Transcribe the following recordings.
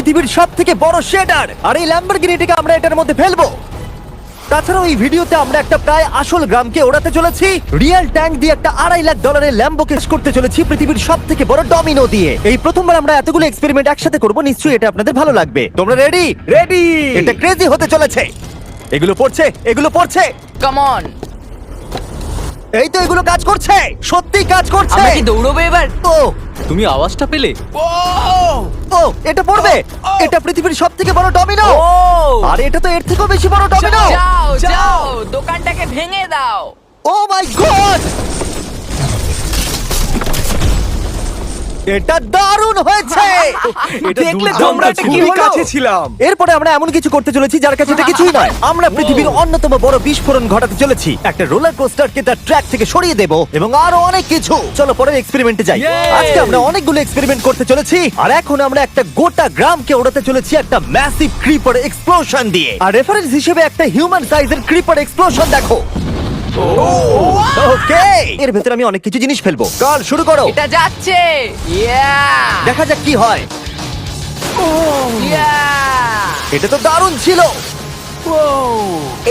পৃথিবীর সবথেকে বড় শেডার, আর এই ল্যাম্বরগিনিটাকে আমরা এটার মধ্যে ফেলবো। তাছাড়াও এই ভিডিওতে আমরা একটা প্রায় আসল গ্রামকে ওড়াতে চলেছি, রিয়েল ট্যাঙ্ক দিয়ে একটা $2.5 লাখ ল্যাম্বোকে করতে চলেছি পৃথিবীর সবথেকে বড় ডমিনো দিয়ে। এই প্রথমবার আমরা এতগুলো এক্সপেরিমেন্ট একসাথে করব, নিশ্চয়ই এটা আপনাদের ভালো লাগবে। তোমরা রেডি? রেডি। এটা ক্রেজি হতে চলেছে। এগুলো পড়ছে, এগুলো পড়ছে। Come on. এই তো এগুলো কাজ করছে, সত্যি কাজ করছে। আমরা কি দৌড়বো এবার? ও তুমি আওয়াজটা পেলে? ও এটা পড়বে। এটা পৃথিবীর সবথেকে বড় ডমিনো। ও আর এটা তো এর থেকেও বেশি বড় ডমিনো। যাও যাও দোকানটাকে ভেঙে দাও। ও মাই গড, এটা দারুণ হয়েছে। এটা দেখলে দুর্দান্ত তোমরা এটা ছিল। কি খুবই হলো? কাছে ছিলাম। এরপরে আমরা এমন কিছু করতে চলেছি যার কাছে এটা কিছুই নয়। আমরা পৃথিবীর অন্যতম বড় বিস্ফোরণ ঘটাতে চলেছি। একটা রোলার কোস্টারকে তার ট্র্যাক থেকে সরিয়ে দেব এবং আরো অনেক কিছু। চলো পরের এক্সপেরিমেন্টে যাই। Yay! আজকে আমরা অনেকগুলো এক্সপেরিমেন্ট করতে চলেছি, আর এখন আমরা একটা গোটা গ্রামকে ওড়াতে চলেছি একটা ম্যাসিভ ক্রিপার এক্সপ্লোশন দিয়ে। আর রেফারেন্স হিসেবে একটা হিউম্যান সাইজের ক্রিপার এক্সপ্লোশন দেখো। ওকে, এর ভেতরে আমি অনেক কিছু জিনিস ফেলবো। কাল শুরু করো, এটা যাচ্ছে। ইয়া দেখা যাক কি হয়। ইয়া এটা তো দারুণ ছিল।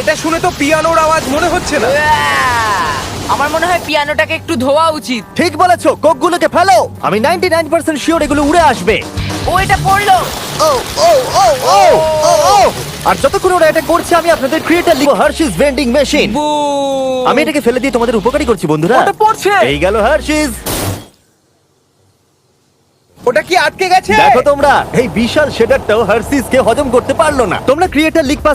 এটা শুনে তো পিয়ানোর আওয়াজ মনে হচ্ছে না। আমার মনে হয় পিয়ানোটাকে একটু ধোয়া উচিত। ঠিক বলেছো, কোকগুলোকে ফেলো। আমি 99% শিওর এগুলো উড়ে আসবে। ও এটা পড়লো। ও ও ও ও ও ও। আর যতক্ষণ ওরা এটা করছে আমি আপনাদের ক্রিয়েটার লিখব হার্শিস ভেন্ডিং মেশিন। আমি এটাকে ফেলে দিয়ে তোমাদের উপকারী করছি বন্ধুরা। ওটা পড়ছে। এই গেল হার্শিস। ওটা কি আটকে গেছে? দেখো তোমরা, এই বিশাল শেডারটাও হার্শিস কে হজম করতে পারলো না। তোমরা ক্রিয়েটার লিগ পাস